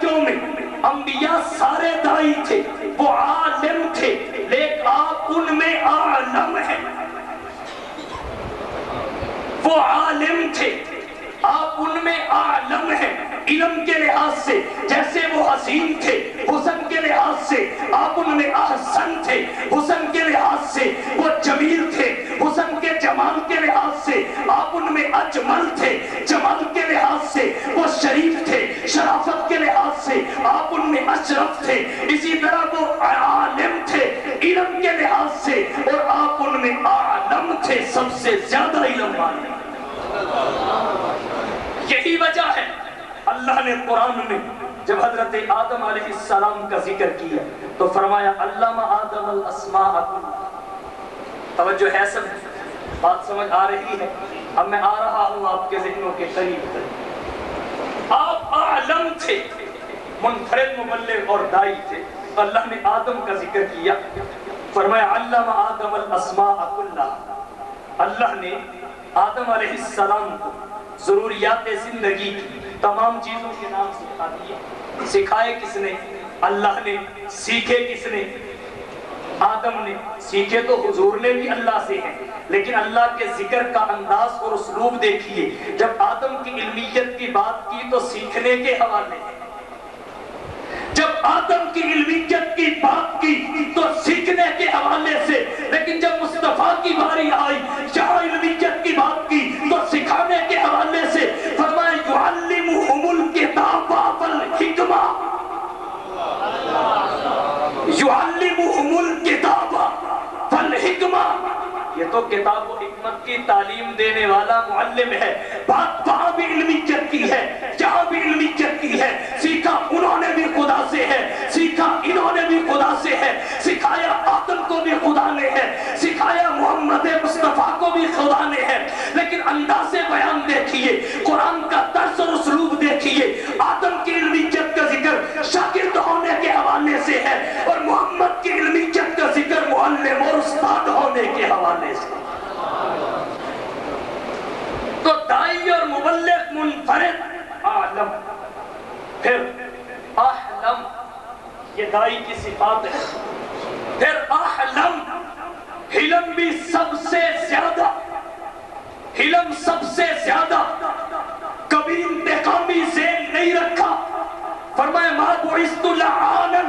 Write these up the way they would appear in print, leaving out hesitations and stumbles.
دائیوں میں انبیاء سارے دائی تھے، وہ عالم تھے، لیکن آپ ان میں عالم ہیں۔ وہ عالم تھے، آپ ان میں عالم ہیں علم کے لحاظ سے، جیسے وہ حسین تھے حسن کے لحاظ سے آپ ان میں احسن تھے، حسن کے لحاظ سے وہ جمیل تھے، حسن کے جمال کے لحاظ سے آپ ان میں اجمل تھے، جمال کے لحاظ سے وہ شریف تھے، شرافت کے لحاظ سے آپ ان میں اشرف تھے۔ اسی طرح وہ عالم تھے علم کے لحاظ سے اور آپ ان میں عالم تھے، سب سے زیادہ علم والے۔ یہی وجہ ہے اللہ نے قرآن میں جب حضرت آدم علیہ السلام کا ذکر کیا تو فرمایا علم آدم الاسماء کلها۔ توجہ ہے سب، بات سمجھ آ رہی ہے؟ اب میں آ رہا ہوں آپ کے ذہنوں کے قریب۔ آپ عالم تھے، منفرد مبلغ اور دائی تھے، اللہ نے آدم کا ذکر کیا، فرمایا علم آدم الاسماء کلها۔ اللہ نے آدم علیہ السلام کو ضروریات زندگی کی تمام چیزوں کے نام سکھا دیے۔ سکھائے کس نے؟ اللہ نے۔ سیکھے کس نے؟ آدم نے۔ سیکھے تو حضور نے بھی اللہ سے ہیں، لیکن اللہ کے ذکر کا انداز اور اسلوب دیکھیے، جب آدم کی علمیت کی بات کی تو سیکھنے کے حوالے، جب آدم کی علمیت کی بات کی تو سیکھنے کے حوالے سے، لیکن جب مصطفیٰ کی باری آئی جہاں علمیت کی بات کی تو سکھانے کے حوالے سے، فرمایا یعلمہم الکتاب والحکمہ، یعلمہم الکتاب والحکمہ۔ یہ تو کتاب و حکمت کی تعلیم دینے والا معلم ہے۔ بات وہاں بھی علمیت کی ہے، جہاں بھی علمیت کی ہے۔ سیکھا انہوں نے بھی خدا سے ہے، سیکھا انہوں نے بھی خدا سے ہے، سکھایا آدم کو بھی خدا نے ہے، سکھایا محمد مصطفیٰ کو بھی خدا نے ہے۔ لیکن انداز بیان دیکھیے، قرآن کا طرز اور اسلوب دیکھیے، آدم کی علمیت کا ذکر شاگرد ہونے کے حوالے سے ہے اور محمد کی علمیت کا ذکر معلم اور استاد ہونے کے حوالے سے۔ تو دائی اور مبلغ منفرد عالم، پھر احلم، یہ دائی کی صفات ہے، پھر احلم، حلم بھی سب سے زیادہ، حلم سب سے زیادہ، کبھی انتقامی ذہن نہیں رکھا۔ فرمایا ما بعثت لعانا،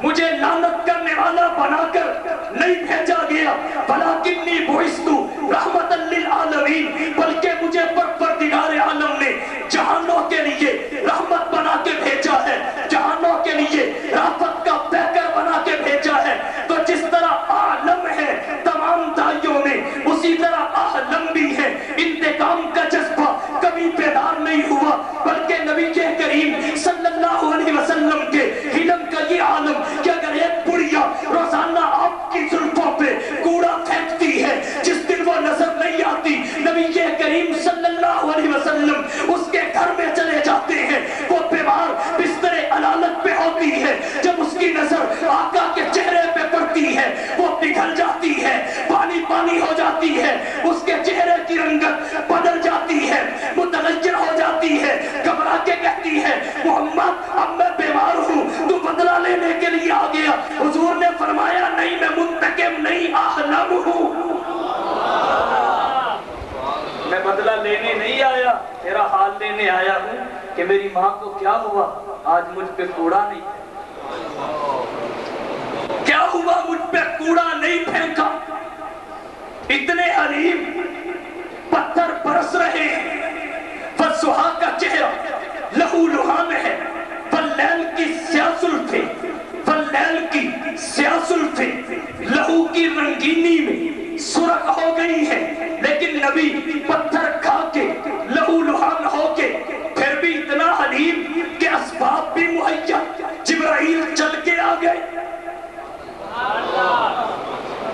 مجھے لعنت کرنے والا بنا کر نہیں بھیجا گیا، بلکنی بعثت رحمتا للعالمین، بلکہ مجھے پروردگار عالم نے جہانوں کے لیے رحمت بنا کے بھیجا ہے، جہانوں کے لیے رافت کا پیکر بنا کے بھیجا ہے۔ تو جس طرح عالم ہے تمام دائیوں میں، اسی طرح احلم بھی ہے۔ انتقام کا جذبہ کبھی بیدار نہیں ہوا، بلکہ نبی کریم صلی اللہ علیہ وسلم کے حلم کا یہ عالم کہ اگر ایک بڑھیا روزانہ آپ کی زلفوں پہ کوڑا پھینکتی ہے، جس دن وہ نظر نہیں آتی، نبی کریم صلی اللہ علیہ وسلم اس کے گھر میں چلے جاتے ہیں، وہ بیمار بستر علالت پہ ہوتی ہے، جب اس کی نظر آقا کے چہرے پہ پڑتی ہے وہ پگھل جاتی ہے، پانی پانی ہو جاتی ہے، اس کے چہرے کی رنگت بدل جاتی ہے، متغیر ہو جاتی ہے، گھبرا کے کہتی ہے محمد اب میں بیمار ہوں، تو بدلہ لینے کے لیے آ گیا۔ حضور نے فرمایا نہیں، میں منتقم نہیں، احلم ہوں، میں بدلہ لینے نہیں آیا، تیرا حال لینے آیا ہوں کہ میری ماں کو کیا ہوا، آج مجھ پہ کوڑا نہیں، کیا ہوا مجھ پہ کوڑا نہیں پھینکا۔ اتنے حلیم، پتھر برس رہے ہیں، فالسہا کا چہرہ لہو لہان ہے، فاللیل کی سیاہ زلفیں، فاللیل کی سیاہ زلفیں لہو کی رنگینی میں سرخ ہو گئی ہیں، لیکن نبی پتھر کھا کے لہو لہان ہو کے پھر بھی اتنا حلیم کہ اسباب بھی مہیا، جبرائیل چل کے آ گئے،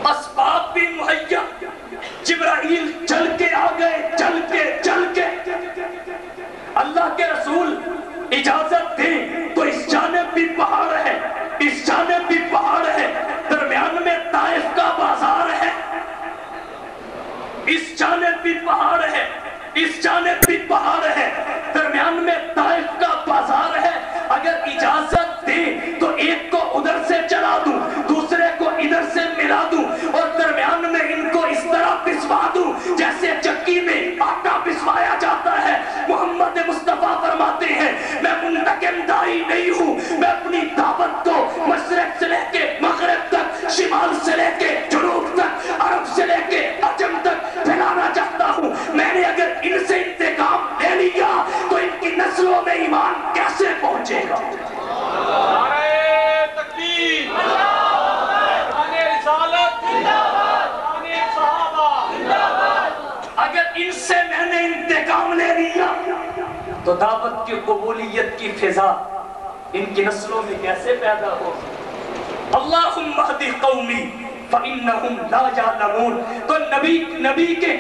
اسباب بھی مہیا، جبرائیل چل کے آ گئے، چل کے اللہ کے رسول اجازت دیں تو اس جانب بھی پہاڑ ہے، اس جانب بھی پہاڑ ہے، درمیان میں طائف کا بازار ہے، اس جانب بھی پہاڑ ہے، اس جانب بھی پہاڑ ہے، درمیان میں طائف کا بازار ہے۔ اگر جیسے چکی میں آٹا پسوایا جاتا ہے۔ محمد مصطفیٰ فرماتے ہیں میں منتقم دائی نہیں ہوں، میں اپنی دعوت کو مشرق سے لے کے مغرب تک، شمال سے لے کے جنوب تک، عرب سے لے کے عجم تک پھیلانا چاہتا ہوں۔ میں نے اگر ان سے انتقام لے لیا تو ان کی نسلوں میں ایمان کیسے پہنچے گا؟ نعرہ تکبیر، شان رسالت، شان صحابہ۔ اگر ان سے میں نے انتقام لے لیا تو دعوت کی قبولیت کی فضا ان کی نسلوں میں کیسے پیدا ہو؟ اللہم اہدی قومی فإنہم لا یعلمون۔ تو نبی کے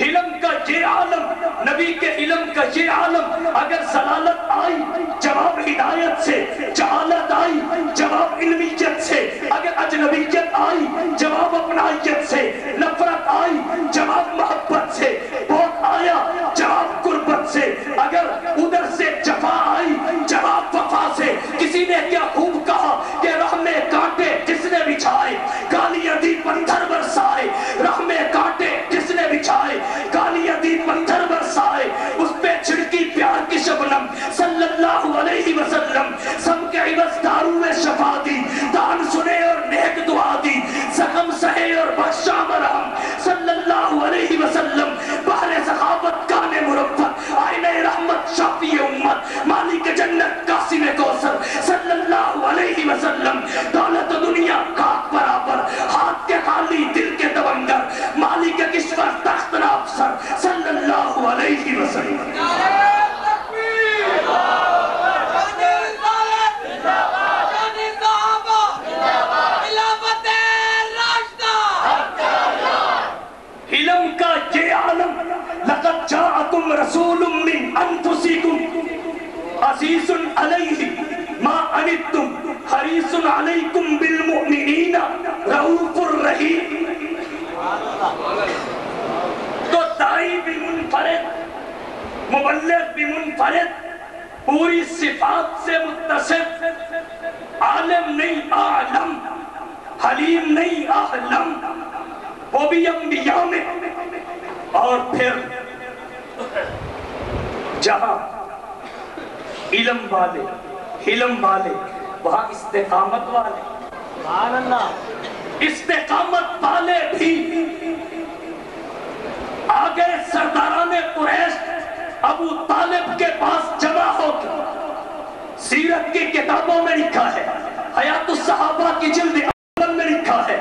علم کا یہ عالم، نبی کے علم کا یہ عالم، اگر ضلالت آئی جواب ہدایت سے، جہالت آئی جواب علمیت سے، اگر اجنبیت آئی جواب اپنائیت سے، نفرت آئی جواب محبت سے، بہت آیا جواب قربت سے، اگر ادھر سے جفا آئی جواب وفا سے۔ کسی نے کیا خوب کہا کہ راہ میں کانٹے جس نے بچھائے گالیاں دی پتھر برسائے، راہ میں کانٹے جس نے بچھائے گالیاں دی پتھر برسائے، اس پہ چھڑکی پیار کی شبنم صلی اللہ علیہ وسلم، سب کے عوض دارو شفا دی، دان سنے اور نیک دعا دی، زخم سہے اور بخشا مرہم صلی اللہ علیہ وسلم، بحر سخاوت کان مرفت، آئینہ رحمت شافی امت، مالک جنت قاسم کوثر صلی اللہ علیہ وسلم، دولت دنیا خاک برابر، ہاتھ کے خالی دل کے دونگر، مالک کشور تخت افسر صلی اللہ علیہ وسلم۔ علم کا یہ عالم، لقد جاءکم رسول من انفسکم عزیز علیہ ما عنتم حریص علیکم بالمؤمنین رؤوف الرحیم۔ تو دائی بھی منفرد، مبلغ بھی منفرد، پوری صفات سے متصف، عالم نہیں اعلم، حلیم نہیں احلم، وہ بھی انبیاء میں۔ اور پھر جہاں علم والے، حلم والے، وہاں استقامت والے، سبحان اللہ، استقامت والے بھی آگے سرداران قریش ابو طالب کے پاس جمع ہو کے، سیرت کی کتابوں میں لکھا ہے، حیات الصحابہ کی جلد اول میں لکھا ہے،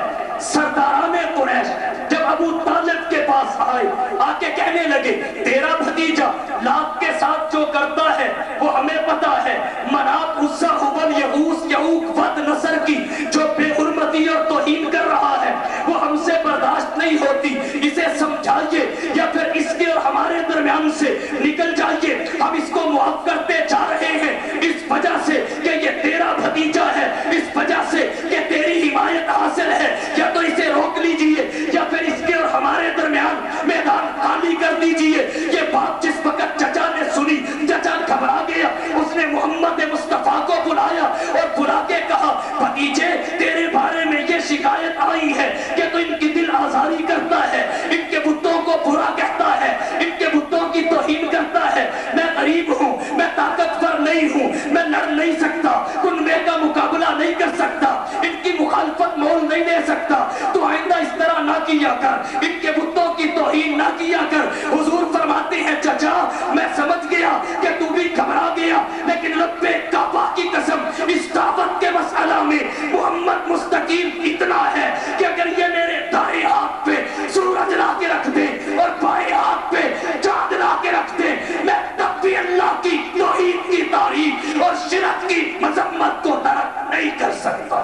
سرداران قریش جب ابو طالب کے پاس آئے، آ کے کہنے لگے تیرا بھتیجا لات کے ساتھ جو کرتا ہے وہ ہمیں پتا ہے، منات عزا حبل یغوث یعوق ود نصر کی جو بے حرمتی اور توہین کر رہا ہے وہ ہم سے برداشت نہیں ہوتی، اسے سمجھائیے یا پھر اس کے اور ہمارے درمیان سے نکل جائیے، ہم اس کو معاف کرتے جا رہے ہیں اس وجہ سے کہ یہ تیرا بھتیجا ہے، اس وجہ سے کہ تیری حمایت حاصل ہے، یا تو اسے روک لیجئے یا پھر اس کے اور ہمارے درمیان میدان خالی کر دیجئے۔ یہ بات جس وقت چچا نے سنی، چچا گھبرا گیا، اس نے محمد مصطفیٰ کو بلایا اور بلا کے کہا بھتیجے تیرے بارے میں یہ شکایت آئی ہے کہ تو ان کی دل آزاری کرتا ہے، ان کے بتوں کو برا کہتا ہے، ان کے بتوں کی توہین کرتا ہے، میں غریب ہوں، میں طاقتور نہیں ہوں، میں لڑ نہیں سکتا، کنوے کا مقابلہ نہیں کر سکتا، ان کی مخالفت مول نہیں لے سکتا، تو آئندہ اس طرح نہ کیا کر، ان کے بتوں کی توہین نہ کیا کر۔ حضور فرماتے ہیں چچا میں سمجھ گیا کہ تو بھی گھبرا گیا، لیکن رب کعبہ کی قسم اس دعوت کے مسئلہ میں محمد مستقیم اتنا ہے کہ اگر یہ میرے دائیں ہاتھ پہ سورج لا کے رکھ دے اور بائیں ہاتھ پہ چاند لا کے رکھ دے، میں تب بھی اللہ کی توحید کی تعریف اور شرک کی مذمت کو ترک نہیں کر سکتا۔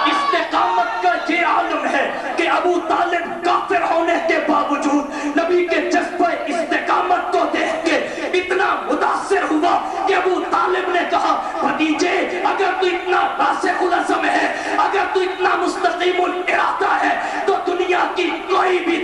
استقامت کا یہ عالم ہے کہ ابو طالب کافر ہونے کے باوجود نبی کے جذبہ استقامت کو دیکھ کے اتنا متاثر ہوا کہ ابو طالب نے کہا بھتیجے اگر تو اتنا راسخ العزم ہے، اگر تو اتنا مستقیم الارادہ ہے تو دنیا کی کوئی بھی